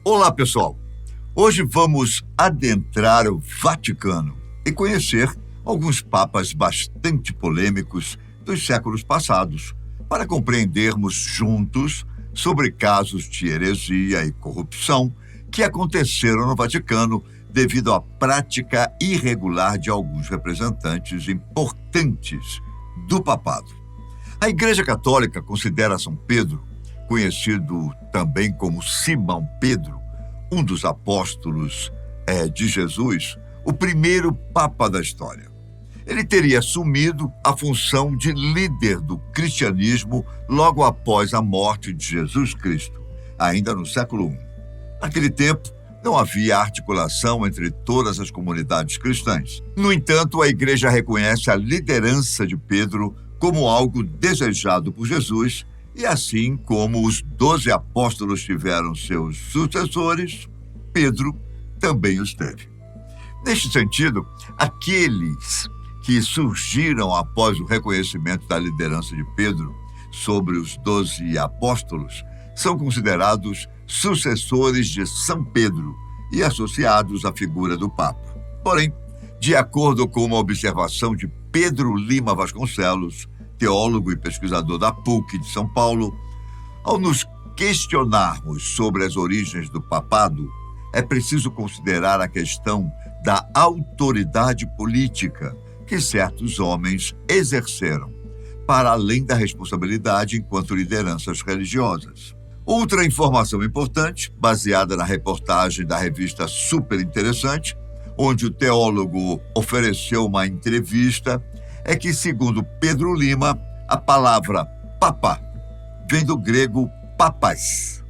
Olá, pessoal! Hoje vamos adentrar o Vaticano e conhecer alguns papas bastante polêmicos dos séculos passados, para compreendermos juntos sobre casos de heresia e corrupção que aconteceram no Vaticano devido à prática irregular de alguns representantes importantes do papado. A Igreja Católica considera São Pedro, conhecido também como Simão Pedro, um dos apóstolos de Jesus, o primeiro papa da história. Ele teria assumido a função de líder do cristianismo logo após a morte de Jesus Cristo, ainda no século I. Naquele tempo, não havia articulação entre todas as comunidades cristãs. No entanto, a Igreja reconhece a liderança de Pedro como algo desejado por Jesus, e assim como os 12 apóstolos tiveram seus sucessores, Pedro também os teve. Neste sentido, aqueles que surgiram após o reconhecimento da liderança de Pedro sobre os 12 apóstolos são considerados sucessores de São Pedro e associados à figura do Papa. Porém, de acordo com uma observação de Pedro Lima Vasconcelos, teólogo e pesquisador da PUC de São Paulo, ao nos questionarmos sobre as origens do papado, é preciso considerar a questão da autoridade política que certos homens exerceram, para além da responsabilidade enquanto lideranças religiosas. Outra informação importante, baseada na reportagem da revista Super Interessante, onde o teólogo ofereceu uma entrevista, é que, segundo Pedro Lima, a palavra papa vem do grego papas,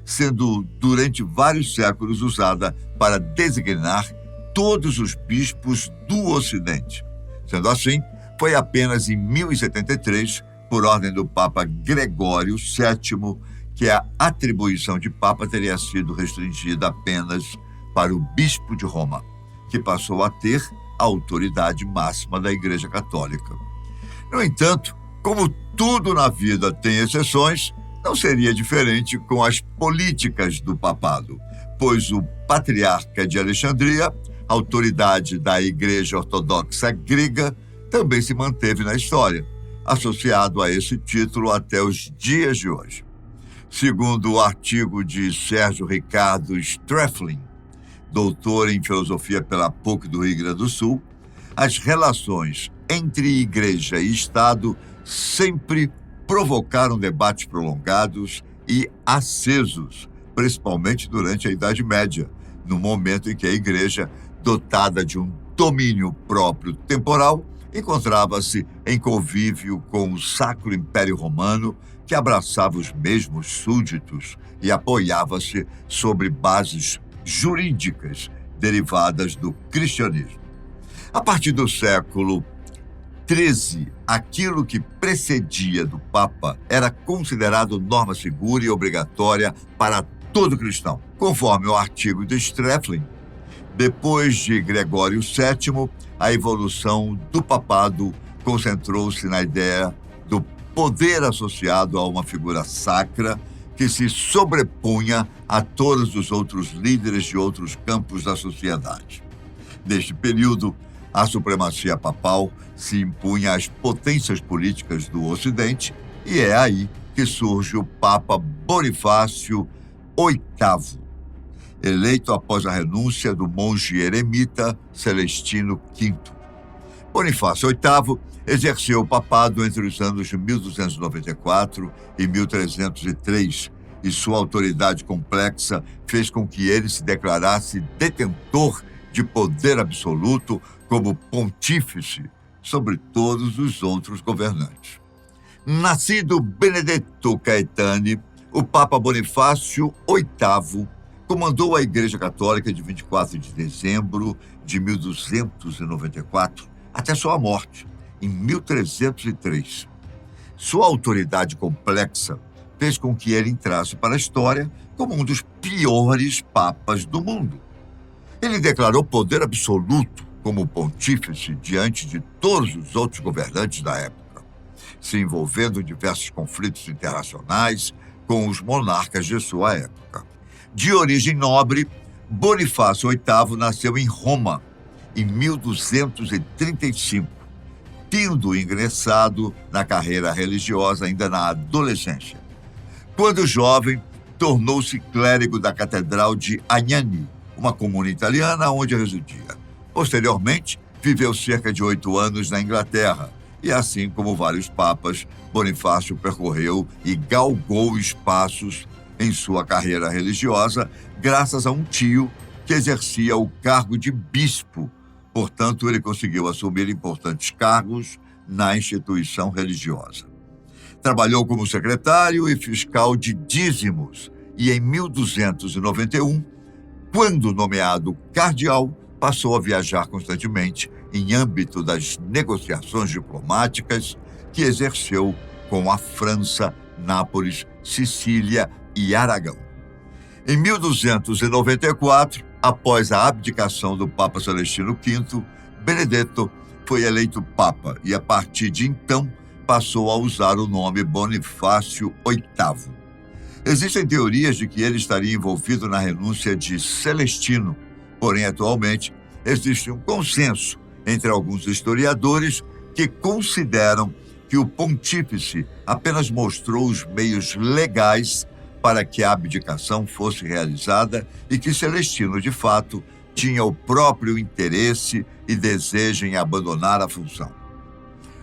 sendo durante vários séculos usada para designar todos os bispos do Ocidente. Sendo assim, foi apenas em 1073, por ordem do Papa Gregório VII, que a atribuição de papa teria sido restringida apenas para o bispo de Roma, que passou a ter a autoridade máxima da Igreja Católica. No entanto, como tudo na vida tem exceções, não seria diferente com as políticas do papado, pois o patriarca de Alexandria, autoridade da Igreja Ortodoxa grega, também se manteve na história, associado a esse título até os dias de hoje. Segundo o artigo de Sérgio Ricardo Streflin, doutor em filosofia pela PUC do Rio Grande do Sul, as relações entre Igreja e Estado sempre provocaram debates prolongados e acesos, principalmente durante a Idade Média, no momento em que a Igreja, dotada de um domínio próprio temporal, encontrava-se em convívio com o Sacro Império Romano, que abraçava os mesmos súditos e apoiava-se sobre bases jurídicas derivadas do cristianismo. A partir do século XIII, aquilo que precedia do Papa era considerado norma segura e obrigatória para todo cristão. Conforme o artigo de Streflin, depois de Gregório VII, a evolução do papado concentrou-se na ideia do poder associado a uma figura sacra que se sobrepunha a todos os outros líderes de outros campos da sociedade. Neste período, a supremacia papal se impunha às potências políticas do Ocidente e é aí que surge o Papa Bonifácio VIII, eleito após a renúncia do monge eremita Celestino V. Bonifácio VIII exerceu o papado entre os anos de 1294 e 1303, e sua autoridade complexa fez com que ele se declarasse detentor de poder absoluto como pontífice sobre todos os outros governantes. Nascido Benedetto Caetani, o Papa Bonifácio VIII comandou a Igreja Católica de 24 de dezembro de 1294 até sua morte, em 1303. Sua autoridade complexa fez com que ele entrasse para a história como um dos piores papas do mundo. Ele declarou poder absoluto como pontífice diante de todos os outros governantes da época, se envolvendo em diversos conflitos internacionais com os monarcas de sua época. De origem nobre, Bonifácio VIII nasceu em Roma, em 1235, tendo ingressado na carreira religiosa ainda na adolescência. Quando jovem, tornou-se clérigo da Catedral de Agnani, uma comuna italiana onde residia. Posteriormente, viveu cerca de 8 anos na Inglaterra e, assim como vários papas, Bonifácio percorreu e galgou espaços em sua carreira religiosa graças a um tio que exercia o cargo de bispo. Portanto, ele conseguiu assumir importantes cargos na instituição religiosa. Trabalhou como secretário e fiscal de dízimos e, em 1291, quando nomeado cardeal, passou a viajar constantemente em âmbito das negociações diplomáticas que exerceu com a França, Nápoles, Sicília e Aragão. Em 1294, após a abdicação do Papa Celestino V, Benedetto foi eleito Papa e, a partir de então, passou a usar o nome Bonifácio VIII. Existem teorias de que ele estaria envolvido na renúncia de Celestino, porém, atualmente, existe um consenso entre alguns historiadores que consideram que o pontífice apenas mostrou os meios legais para que a abdicação fosse realizada e que Celestino, de fato, tinha o próprio interesse e desejo em abandonar a função.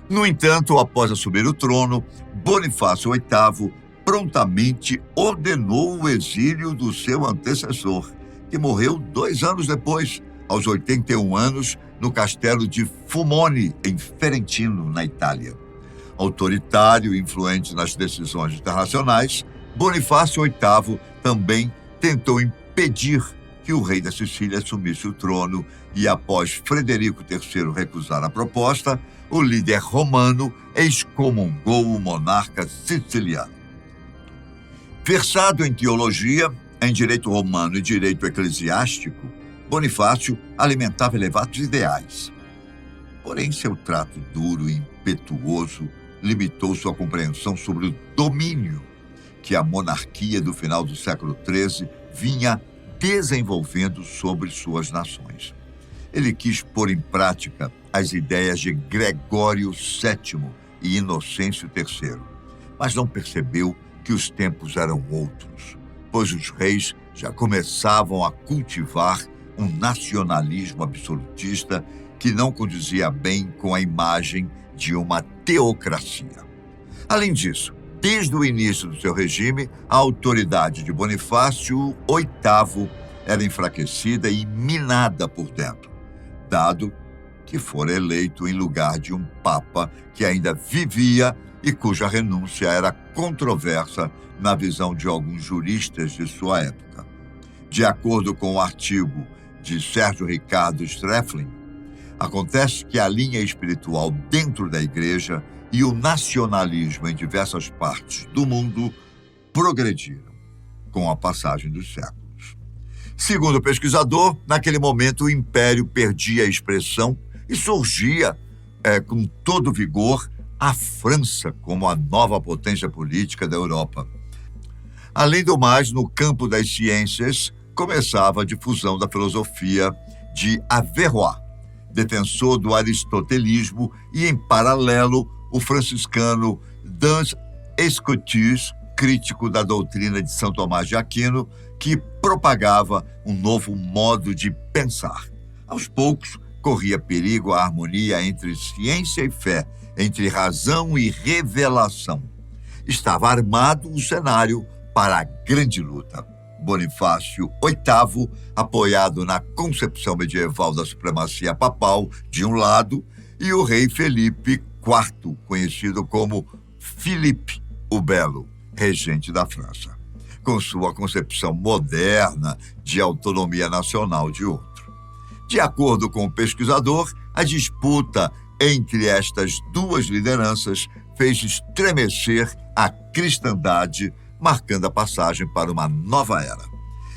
No entanto, após assumir o trono, Bonifácio VIII prontamente ordenou o exílio do seu antecessor, que morreu 2 anos depois, aos 81 anos, no castelo de Fumone, em Ferentino, na Itália. Autoritário e influente nas decisões internacionais, Bonifácio VIII também tentou impedir que o rei da Sicília assumisse o trono e, após Frederico III recusar a proposta, o líder romano excomungou o monarca siciliano. Versado em teologia, em direito romano e direito eclesiástico, Bonifácio alimentava elevados ideais. Porém, seu trato duro e impetuoso limitou sua compreensão sobre o domínio que a monarquia do final do século XIII vinha desenvolvendo sobre suas nações. Ele quis pôr em prática as ideias de Gregório VII e Inocêncio III, mas não percebeu que os tempos eram outros, pois os reis já começavam a cultivar um nacionalismo absolutista que não conduzia bem com a imagem de uma teocracia. Além disso, desde o início do seu regime, a autoridade de Bonifácio VIII era enfraquecida e minada por dentro, dado que fora eleito em lugar de um papa que ainda vivia e cuja renúncia era controversa na visão de alguns juristas de sua época. De acordo com o artigo de Sérgio Ricardo Streflin, acontece que a linha espiritual dentro da igreja e o nacionalismo em diversas partes do mundo progrediram com a passagem dos séculos. Segundo o pesquisador, naquele momento o império perdia a expressão e surgia com todo vigor a França como a nova potência política da Europa. Além do mais, no campo das ciências, começava a difusão da filosofia de Averroes, defensor do aristotelismo, e, em paralelo, o franciscano Duns Scotus, crítico da doutrina de São Tomás de Aquino, que propagava um novo modo de pensar. Aos poucos, corria perigo a harmonia entre ciência e fé, entre razão e revelação. Estava armado o cenário para a grande luta. Bonifácio VIII, apoiado na concepção medieval da supremacia papal, de um lado, e o rei Felipe IV, conhecido como Philippe o Belo, regente da França, com sua concepção moderna de autonomia nacional, de outro. De acordo com o pesquisador, a disputa entre estas duas lideranças fez estremecer a cristandade, marcando a passagem para uma nova era.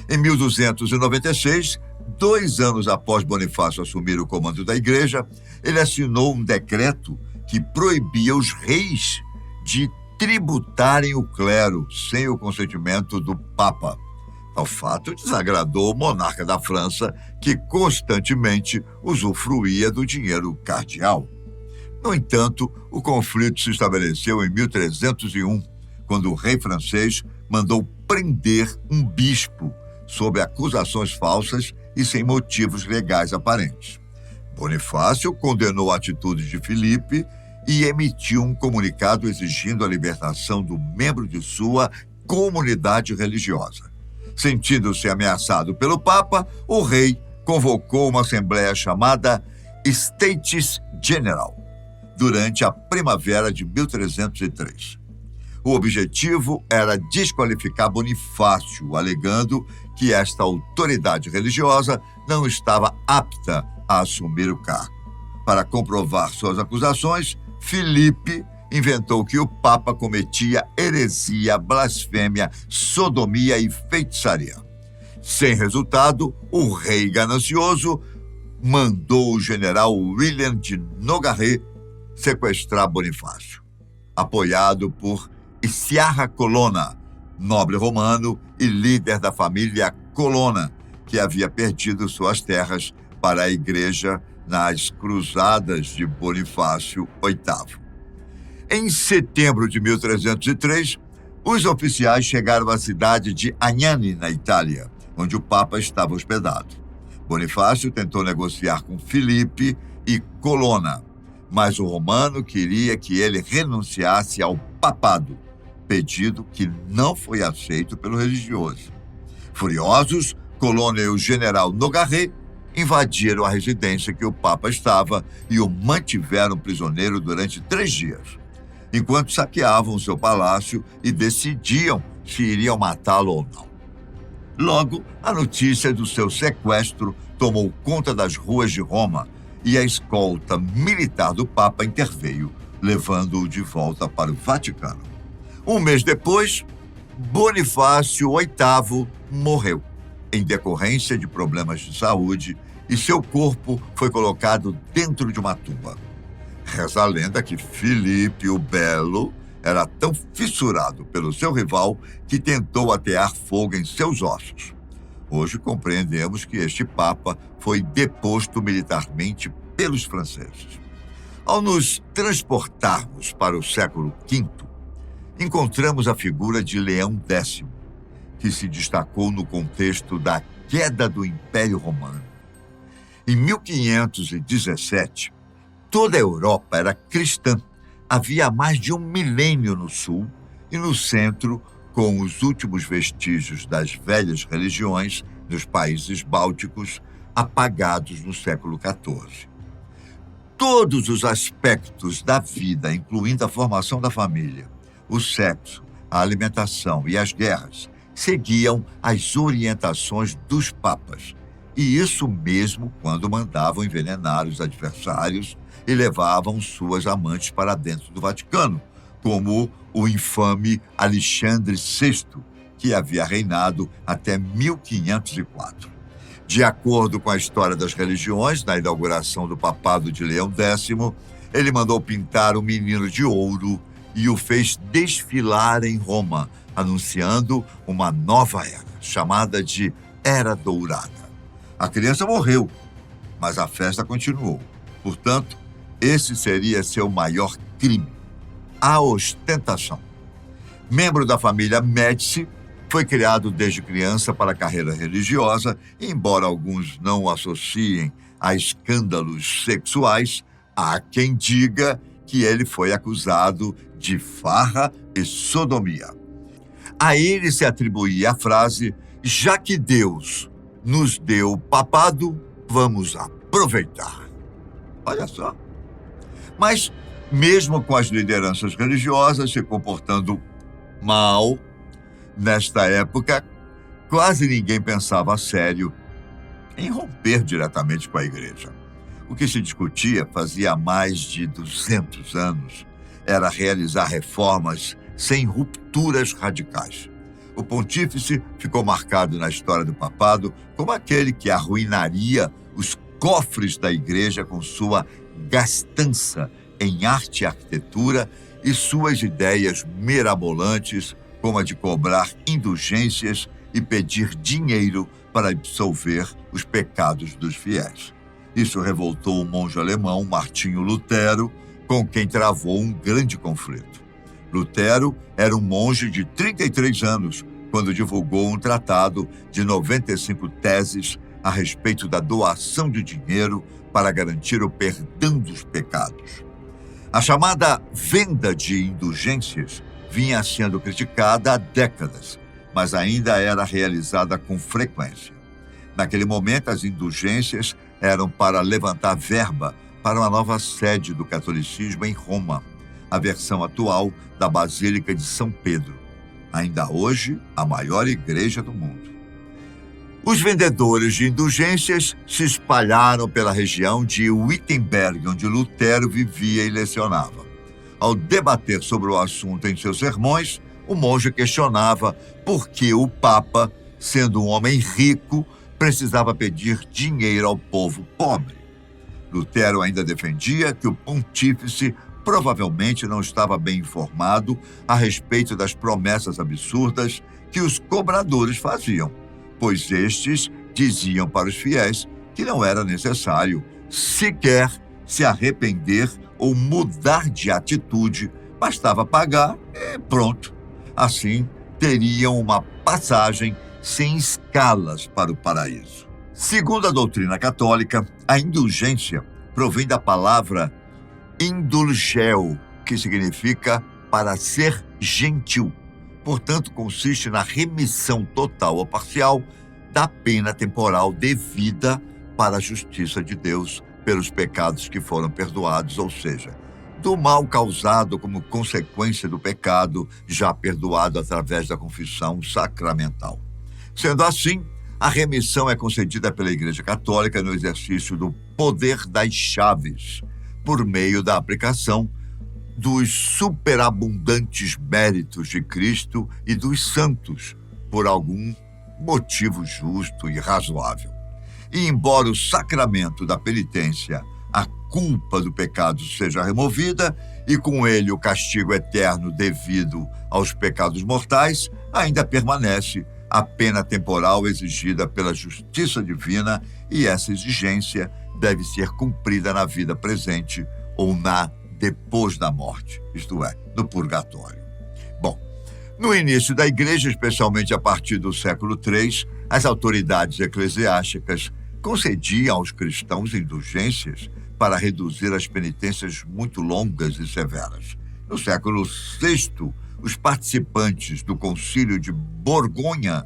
Em 1296, 2 anos após Bonifácio assumir o comando da igreja, ele assinou um decreto que proibia os reis de tributarem o clero sem o consentimento do Papa, O fato desagradou o monarca da França, que constantemente usufruía do dinheiro cardeal. No entanto, o conflito se estabeleceu em 1301, quando o rei francês mandou prender um bispo sob acusações falsas e sem motivos legais aparentes. Bonifácio condenou a atitude de Filipe e emitiu um comunicado exigindo a libertação do membro de sua comunidade religiosa. Sentindo-se ameaçado pelo Papa, o rei convocou uma assembleia chamada States General durante a primavera de 1303. O objetivo era desqualificar Bonifácio, alegando que esta autoridade religiosa não estava apta a assumir o cargo. Para comprovar suas acusações, Filipe inventou que o Papa cometia heresia, blasfêmia, sodomia e feitiçaria. Sem resultado, o rei ganancioso mandou o general William de Nogaret sequestrar Bonifácio, apoiado por Sciarra Colonna, nobre romano e líder da família Colonna, que havia perdido suas terras para a igreja nas cruzadas de Bonifácio VIII. Em setembro de 1303, os oficiais chegaram à cidade de Agnani, na Itália, onde o Papa estava hospedado. Bonifácio tentou negociar com Filipe e Colonna, mas o romano queria que ele renunciasse ao papado, pedido que não foi aceito pelo religioso. Furiosos, Colonna e o general Nogaret invadiram a residência que o Papa estava e o mantiveram prisioneiro durante 3 dias, enquanto saqueavam seu palácio e decidiam se iriam matá-lo ou não. Logo, a notícia do seu sequestro tomou conta das ruas de Roma e a escolta militar do Papa interveio, levando-o de volta para o Vaticano. Um mês depois, Bonifácio VIII morreu, em decorrência de problemas de saúde, e seu corpo foi colocado dentro de uma tumba. Reza a lenda que Filipe o Belo era tão fissurado pelo seu rival que tentou atear fogo em seus ossos. Hoje compreendemos que este Papa foi deposto militarmente pelos franceses. Ao nos transportarmos para o século V, encontramos a figura de Leão X, que se destacou no contexto da queda do Império Romano. Em 1517, toda a Europa era cristã. Havia mais de 1 milênio no sul e no centro, com os últimos vestígios das velhas religiões dos países bálticos apagados no século XIV. Todos os aspectos da vida, incluindo a formação da família, o sexo, a alimentação e as guerras, seguiam as orientações dos papas. E isso mesmo quando mandavam envenenar os adversários e levavam suas amantes para dentro do Vaticano, como o infame Alexandre VI, que havia reinado até 1504. De acordo com a história das religiões, na inauguração do papado de Leão X, ele mandou pintar um menino de ouro e o fez desfilar em Roma, anunciando uma nova era, chamada de Era Dourada. A criança morreu, mas a festa continuou. Portanto, esse seria seu maior crime, a ostentação. Membro da família Médici, foi criado desde criança para a carreira religiosa, e embora alguns não o associem a escândalos sexuais, há quem diga que ele foi acusado de farra e sodomia. A ele se atribuía a frase: já que Deus nos deu o papado, vamos aproveitar. Olha só. Mas, mesmo com as lideranças religiosas se comportando mal, nesta época, quase ninguém pensava a sério em romper diretamente com a igreja. O que se discutia fazia mais de 200 anos era realizar reformas sem rupturas radicais. O pontífice ficou marcado na história do papado como aquele que arruinaria os cofres da igreja com sua gastança em arte e arquitetura e suas ideias mirabolantes, como a de cobrar indulgências e pedir dinheiro para absolver os pecados dos fiéis. Isso revoltou o monge alemão Martinho Lutero, com quem travou um grande conflito. Lutero era um monge de 33 anos quando divulgou um tratado de 95 teses a respeito da doação de dinheiro para garantir o perdão dos pecados. A chamada venda de indulgências vinha sendo criticada há décadas, mas ainda era realizada com frequência. Naquele momento, as indulgências eram para levantar verba para uma nova sede do catolicismo em Roma, a versão atual da Basílica de São Pedro, ainda hoje a maior igreja do mundo. Os vendedores de indulgências se espalharam pela região de Wittenberg, onde Lutero vivia e lecionava. Ao debater sobre o assunto em seus sermões, o monge questionava por que o Papa, sendo um homem rico, precisava pedir dinheiro ao povo pobre. Lutero ainda defendia que o pontífice provavelmente não estava bem informado a respeito das promessas absurdas que os cobradores faziam, pois estes diziam para os fiéis que não era necessário sequer se arrepender ou mudar de atitude, bastava pagar e pronto. Assim, teriam uma passagem sem escalas para o paraíso. Segundo a doutrina católica, a indulgência provém da palavra indulgeo, que significa para ser gentil. Portanto, consiste na remissão total ou parcial da pena temporal devida para a justiça de Deus pelos pecados que foram perdoados, ou seja, do mal causado como consequência do pecado já perdoado através da confissão sacramental. Sendo assim, a remissão é concedida pela Igreja Católica no exercício do poder das chaves, por meio da aplicação dos superabundantes méritos de Cristo e dos santos, por algum motivo justo e razoável. E embora o sacramento da penitência, a culpa do pecado seja removida e com ele o castigo eterno devido aos pecados mortais, ainda permanece a pena temporal exigida pela justiça divina, e essa exigência deve ser cumprida na vida presente ou na depois da morte, isto é, no purgatório. Bom, no início da Igreja, especialmente a partir do século III, as autoridades eclesiásticas concediam aos cristãos indulgências para reduzir as penitências muito longas e severas. No século VI, os participantes do Concílio de Borgonha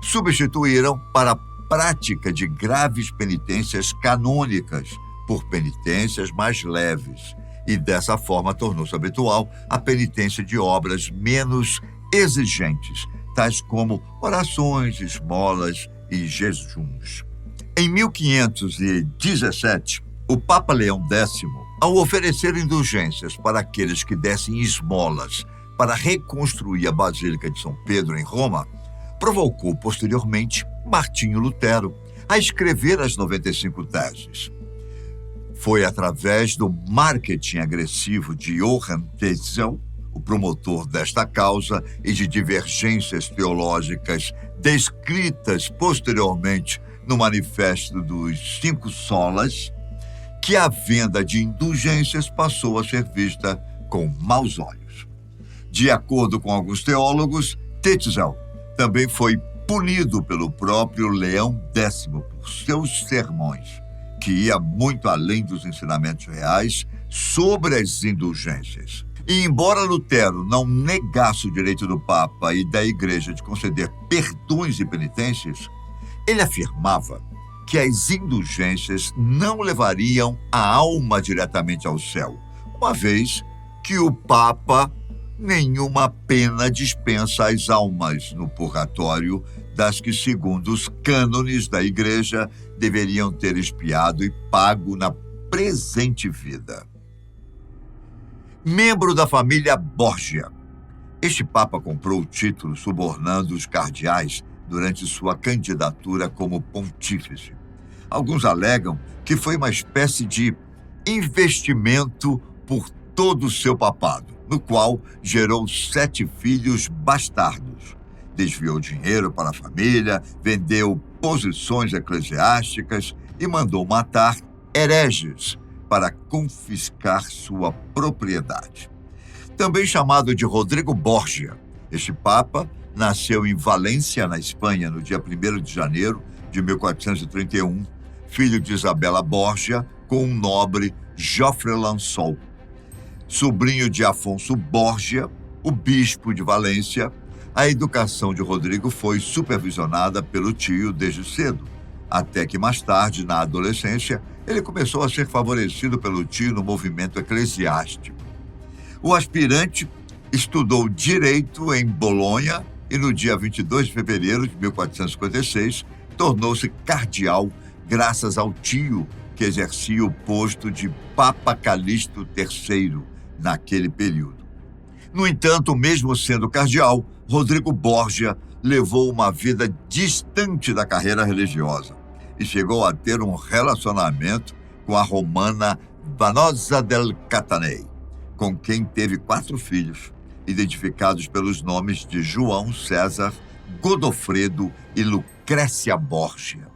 substituíram para a prática de graves penitências canônicas por penitências mais leves, e dessa forma tornou-se habitual a penitência de obras menos exigentes, tais como orações, esmolas e jejuns. Em 1517, o Papa Leão X, ao oferecer indulgências para aqueles que dessem esmolas para reconstruir a Basílica de São Pedro em Roma, provocou posteriormente Martinho Lutero a escrever as 95 teses. Foi através do marketing agressivo de Johann Tetzel, o promotor desta causa, e de divergências teológicas descritas posteriormente no Manifesto dos Cinco Solas, que a venda de indulgências passou a ser vista com maus olhos. De acordo com alguns teólogos, Tetzel também foi punido pelo próprio Leão X por seus sermões, que ia muito além dos ensinamentos reais sobre as indulgências. E embora Lutero não negasse o direito do Papa e da Igreja de conceder perdões e penitências, ele afirmava que as indulgências não levariam a alma diretamente ao céu, uma vez que o Papa nenhuma pena dispensa as almas no purgatório das que, segundo os cânones da Igreja, deveriam ter expiado e pago na presente vida. Membro da família Borgia, este Papa comprou o título subornando os cardeais durante sua candidatura como pontífice. Alguns alegam que foi uma espécie de investimento por todo o seu papado, no qual gerou 7 filhos bastardos. desviou dinheiro para a família, vendeu posições eclesiásticas e mandou matar hereges para confiscar sua propriedade. Também chamado de Rodrigo Borgia, este papa nasceu em Valência, na Espanha, no dia 1º de janeiro de 1431, filho de Isabela Borgia, com um nobre Jofre Lansol. Sobrinho de Afonso Borgia, o bispo de Valência, a educação de Rodrigo foi supervisionada pelo tio desde cedo, até que mais tarde, na adolescência, ele começou a ser favorecido pelo tio no movimento eclesiástico. O aspirante estudou Direito em Bolonha e, no dia 22 de fevereiro de 1456, tornou-se cardeal graças ao tio que exercia o posto de Papa Calixto III naquele período. No entanto, mesmo sendo cardeal, Rodrigo Borgia levou uma vida distante da carreira religiosa e chegou a ter um relacionamento com a romana Vanosa del Catanei, com quem teve 4 filhos, identificados pelos nomes de João César, Godofredo e Lucrécia Borgia.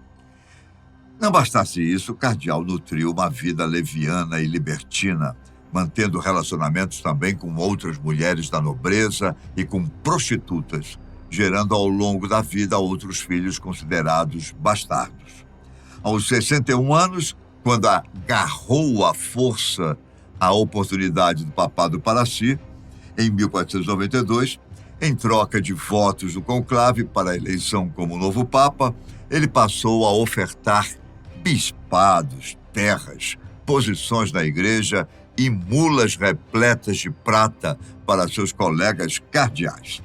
Não bastasse isso, o cardeal nutriu uma vida leviana e libertina, mantendo relacionamentos também com outras mulheres da nobreza e com prostitutas, gerando ao longo da vida outros filhos considerados bastardos. Aos 61 anos, quando agarrou à força a oportunidade do papado para si, em 1492, em troca de votos do conclave para a eleição como novo papa, ele passou a ofertar bispados, terras, posições na igreja e mulas repletas de prata para seus colegas cardeais.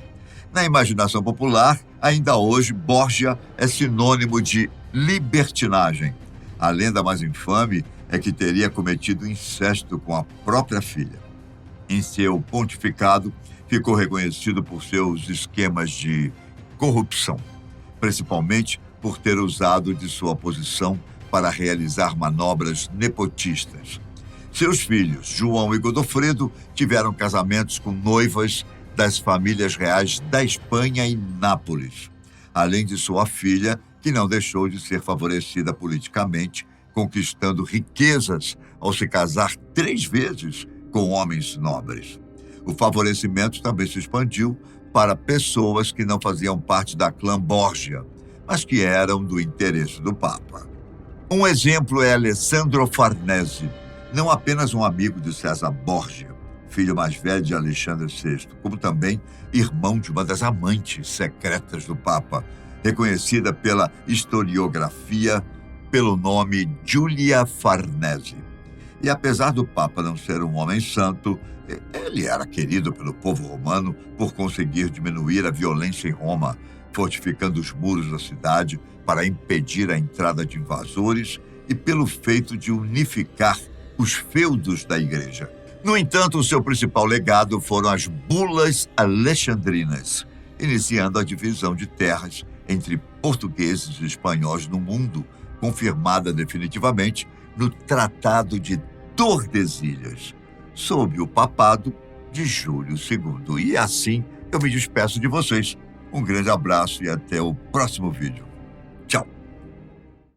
Na imaginação popular, ainda hoje, Borgia é sinônimo de libertinagem. A lenda mais infame é que teria cometido incesto com a própria filha. Em seu pontificado, ficou reconhecido por seus esquemas de corrupção, principalmente por ter usado de sua posição para realizar manobras nepotistas. Seus filhos, João e Godofredo, tiveram casamentos com noivas das famílias reais da Espanha e Nápoles, além de sua filha, que não deixou de ser favorecida politicamente, conquistando riquezas ao se casar 3 vezes com homens nobres. O favorecimento também se expandiu para pessoas que não faziam parte da clã Borgia, mas que eram do interesse do Papa. Um exemplo é Alessandro Farnese, não apenas um amigo de César Borgia, filho mais velho de Alexandre VI, como também irmão de uma das amantes secretas do Papa, reconhecida pela historiografia pelo nome Giulia Farnese. E apesar do Papa não ser um homem santo, ele era querido pelo povo romano por conseguir diminuir a violência em Roma, fortificando os muros da cidade para impedir a entrada de invasores e pelo feito de unificar os feudos da igreja. No entanto, o seu principal legado foram as bulas alexandrinas, iniciando a divisão de terras entre portugueses e espanhóis no mundo, confirmada definitivamente no Tratado de Tordesilhas, sob o papado de Júlio II. E assim eu me despeço de vocês. Um grande abraço e até o próximo vídeo.